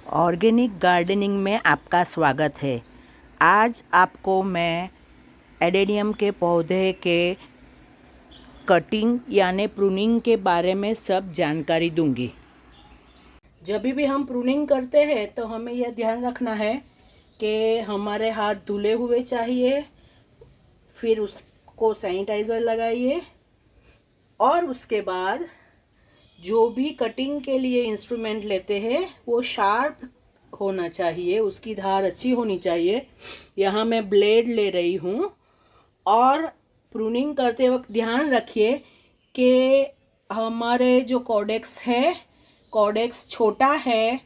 Organic gardening में आपका स्वागत है। आज आपको मैं एडेनियम के पौधे के कटिंग यानी प्रूनिंग के बारे में सब जानकारी दूंगी। जब भी हम प्रूनिंग करते हैं तो हमें यह ध्यान रखना है कि हमारे हाथ धुले हुए चाहिए, फिर उसको सैनिटाइज़र लगाइए और उसके बाद जो भी कटिंग के लिए इंस्ट्रूमेंट लेते हैं वो शार्प होना चाहिए, उसकी धार अच्छी होनी चाहिए। यहाँ मैं ब्लेड ले रही हूँ और प्रूनिंग करते वक्त ध्यान रखिए कि हमारे जो कॉर्डेक्स है, कॉर्डेक्स छोटा है,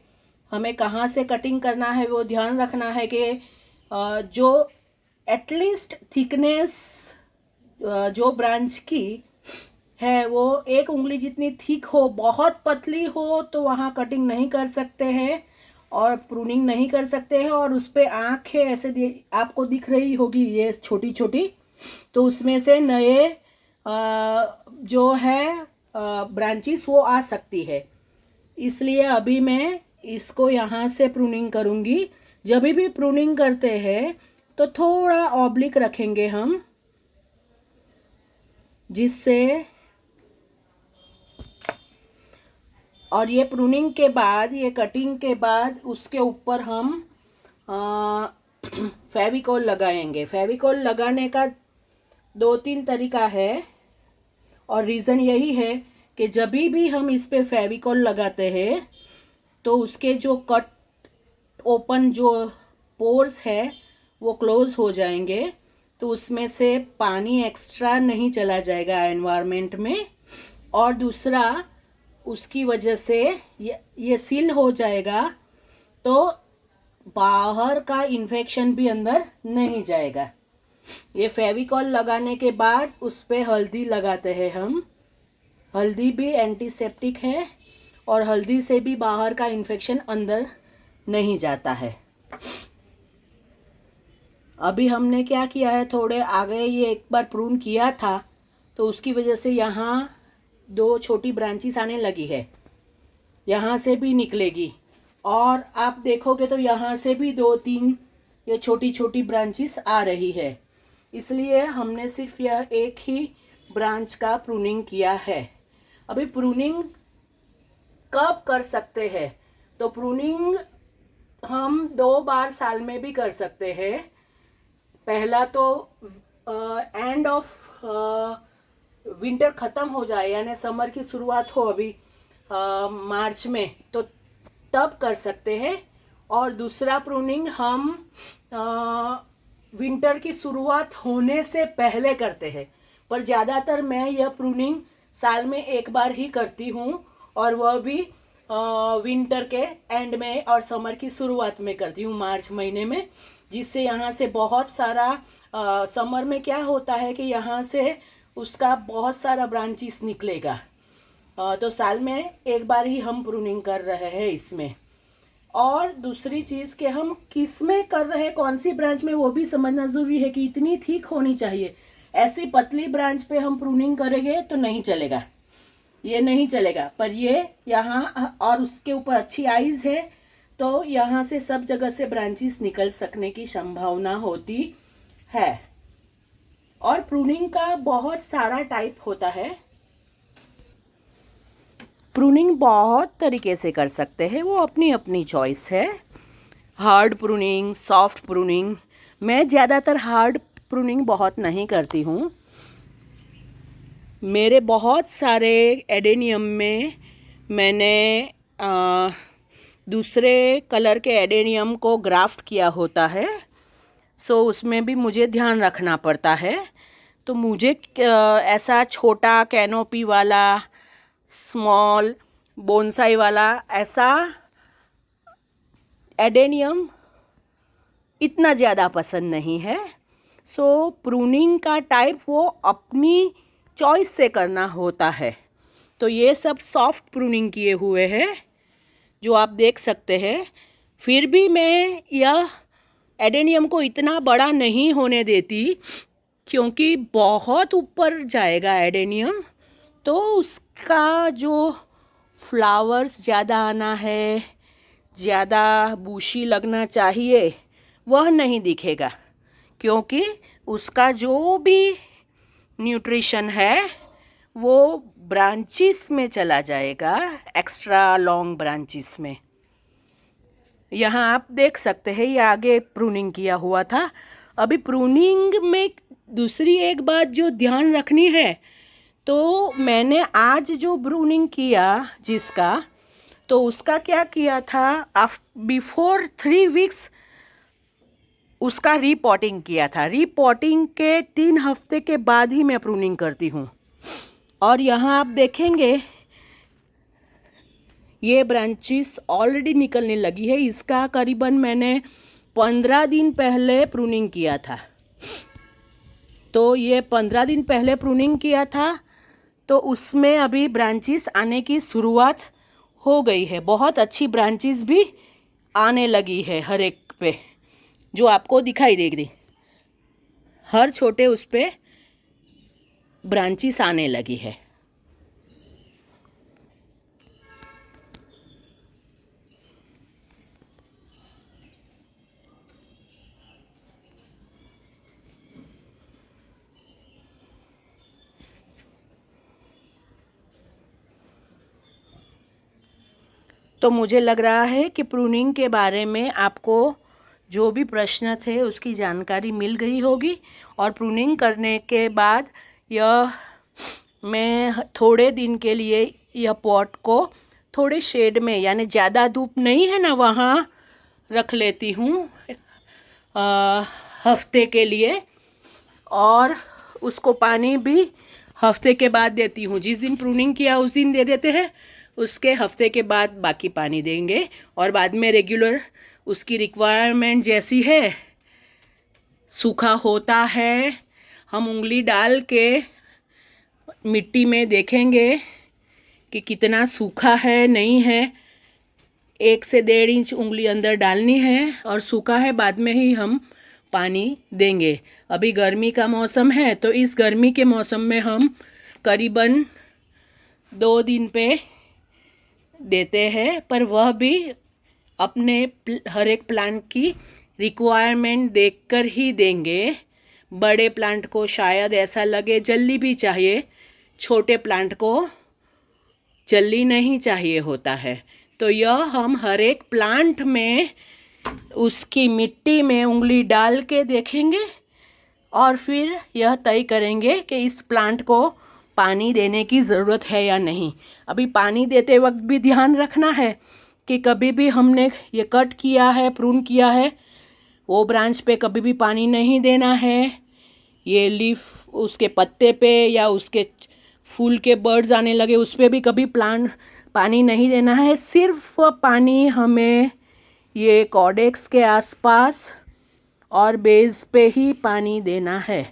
हमें कहाँ से कटिंग करना है वो ध्यान रखना है कि जो एटलीस्ट थिकनेस जो ब्रांच की है वो 1 उंगली जितनी थिक हो। बहुत पतली हो तो वहाँ कटिंग नहीं कर सकते हैं और प्रूनिंग नहीं कर सकते हैं। और उस पर आँखें ऐसे आपको दिख रही होगी ये छोटी छोटी, तो उसमें से नए जो है ब्रांचेस वो आ सकती है। इसलिए अभी मैं इसको यहाँ से प्रूनिंग करूँगी। जब भी प्रूनिंग करते हैं तो थोड़ा ऑब्लिक रखेंगे हम, जिससे और ये प्रूनिंग के बाद, ये कटिंग के बाद उसके ऊपर हम फेविकोल लगाएंगे। फेविकोल लगाने का 2-3 तरीका है और रीज़न यही है कि जब भी हम इस पे फेविकोल लगाते हैं तो उसके जो कट ओपन जो पोर्स है वो क्लोज हो जाएंगे, तो उसमें से पानी एक्स्ट्रा नहीं चला जाएगा एनवायरनमेंट में। और दूसरा, उसकी वजह से ये सील हो जाएगा तो बाहर का इन्फेक्शन भी अंदर नहीं जाएगा। ये फेविकॉल लगाने के बाद उस पर हल्दी लगाते हैं हम। हल्दी भी एंटीसेप्टिक है और हल्दी से भी बाहर का इन्फेक्शन अंदर नहीं जाता है। अभी हमने क्या किया है, थोड़े आगे ये एक बार प्रून किया था तो उसकी वजह से यहाँ 2 छोटी ब्रांचेस आने लगी है, यहाँ से भी निकलेगी और आप देखोगे तो यहाँ से भी 2-3 ये छोटी छोटी ब्रांचेस आ रही है। इसलिए हमने सिर्फ यह एक ही ब्रांच का प्रूनिंग किया है। अभी प्रूनिंग कब कर सकते हैं, तो प्रूनिंग हम 2 बार साल में भी कर सकते हैं। पहला तो एंड ऑफ विंटर ख़त्म हो जाए यानी समर की शुरुआत हो अभी मार्च में, तो तब कर सकते हैं। और दूसरा प्रूनिंग हम विंटर की शुरुआत होने से पहले करते हैं। पर ज़्यादातर मैं यह प्रूनिंग साल में एक बार ही करती हूँ और वह भी विंटर के एंड में और समर की शुरुआत में करती हूँ, मार्च महीने में। जिससे यहाँ से बहुत सारा समर में क्या होता है कि यहाँ से उसका बहुत सारा ब्रांचेस निकलेगा। तो साल में एक बार ही हम प्रूनिंग कर रहे हैं इसमें। और दूसरी चीज़ कि हम किस में कर रहे हैं, कौन सी ब्रांच में, वो भी समझना ज़रूरी है कि इतनी थिक होनी चाहिए। ऐसी पतली ब्रांच पे हम प्रूनिंग करेंगे तो नहीं चलेगा, ये नहीं चलेगा। पर ये यहाँ और उसके ऊपर अच्छी आइज़ है तो यहाँ से सब जगह से ब्रांचेस निकल सकने की संभावना होती है। और प्रूनिंग का बहुत सारा टाइप होता है। प्रूनिंग बहुत तरीके से कर सकते हैं, वो अपनी अपनी चॉइस है। Hard pruning, soft pruning. मैं ज़्यादातर हार्ड प्रूनिंग बहुत नहीं करती हूँ। मेरे बहुत सारे एडेनियम में मैंने दूसरे कलर के एडेनियम को ग्राफ्ट किया होता है, सो उसमें भी मुझे ध्यान रखना पड़ता है। तो मुझे ऐसा छोटा कैनोपी वाला, स्मॉल बोनसाई वाला ऐसा एडेनियम इतना ज़्यादा पसंद नहीं है। सो प्रूनिंग का टाइप वो अपनी चॉइस से करना होता है। तो ये सब सॉफ्ट प्रूनिंग किए हुए हैं जो आप देख सकते हैं। फिर भी मैं यह एडेनियम को इतना बड़ा नहीं होने देती क्योंकि बहुत ऊपर जाएगा एडेनियम तो उसका जो फ्लावर्स ज़्यादा आना है, ज़्यादा बूशी लगना चाहिए वह नहीं दिखेगा, क्योंकि उसका जो भी न्यूट्रिशन है वो ब्रांचेस में चला जाएगा, एक्स्ट्रा लॉन्ग ब्रांचेस में। यहाँ आप देख सकते हैं ये आगे प्रूनिंग किया हुआ था। अभी प्रूनिंग में दूसरी एक बात जो ध्यान रखनी है, तो मैंने आज जो प्रूनिंग किया जिसका, तो उसका क्या किया था, बिफोर 3 वीक्स उसका रीपॉटिंग किया था। रीपॉटिंग के 3 हफ्ते के बाद ही मैं प्रूनिंग करती हूँ। और यहाँ आप देखेंगे ये ब्रांचेस ऑलरेडी निकलने लगी है। इसका करीबन मैंने 15 दिन पहले प्रूनिंग किया था। तो ये 15 दिन पहले प्रूनिंग किया था, तो उसमें अभी ब्रांचेस आने की शुरुआत हो गई है। बहुत अच्छी ब्रांचेस भी आने लगी है हर एक पे, जो आपको दिखाई देगी। हर छोटे उस पे ब्रांचेस आने लगी है। तो मुझे लग रहा है कि प्रूनिंग के बारे में आपको जो भी प्रश्न थे उसकी जानकारी मिल गई होगी। और प्रूनिंग करने के बाद यह मैं थोड़े दिन के लिए यह पॉट को थोड़े शेड में, यानी ज़्यादा धूप नहीं है ना, वहाँ रख लेती हूँ हफ्ते के लिए। और उसको पानी भी हफ्ते के बाद देती हूँ। जिस दिन प्रूनिंग किया उस दिन दे देते हैं, उसके हफ्ते के बाद बाकी पानी देंगे। और बाद में रेगुलर उसकी रिक्वायरमेंट जैसी है, सूखा होता है, हम उंगली डाल के मिट्टी में देखेंगे कि कितना सूखा है नहीं है। 1 से 1.5 इंच उंगली अंदर डालनी है, और सूखा है बाद में ही हम पानी देंगे। अभी गर्मी का मौसम है, तो इस गर्मी के मौसम में हम करीबन 2 दिन पे देते हैं, पर वह भी अपने हर एक प्लांट की रिक्वायरमेंट देखकर ही देंगे। बड़े प्लांट को शायद ऐसा लगे जल्दी भी चाहिए, छोटे प्लांट को जल्दी नहीं चाहिए होता है। तो यह हम हर एक प्लांट में उसकी मिट्टी में उंगली डाल के देखेंगे, और फिर यह तय करेंगे कि इस प्लांट को पानी देने की ज़रूरत है या नहीं। अभी पानी देते वक्त भी ध्यान रखना है कि कभी भी हमने ये कट किया है, प्रून किया है, वो ब्रांच पे कभी भी पानी नहीं देना है। ये लीफ उसके पत्ते पे या उसके फूल के बर्ड्स आने लगे उस पर भी कभी प्लांट पानी नहीं देना है। सिर्फ पानी हमें ये कॉडेक्स के आसपास और बेस पे ही पानी देना है,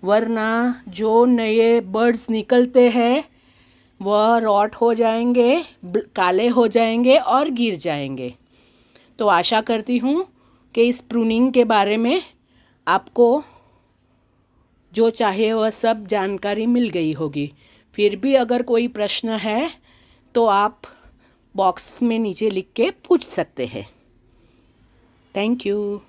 वरना जो नए बर्ड्स निकलते हैं वह रॉट हो जाएंगे, काले हो जाएंगे और गिर जाएंगे। तो आशा करती हूँ कि इस प्रूनिंग के बारे में आपको जो चाहिए वह सब जानकारी मिल गई होगी। फिर भी अगर कोई प्रश्न है तो आप बॉक्स में नीचे लिख के पूछ सकते हैं। Thank you.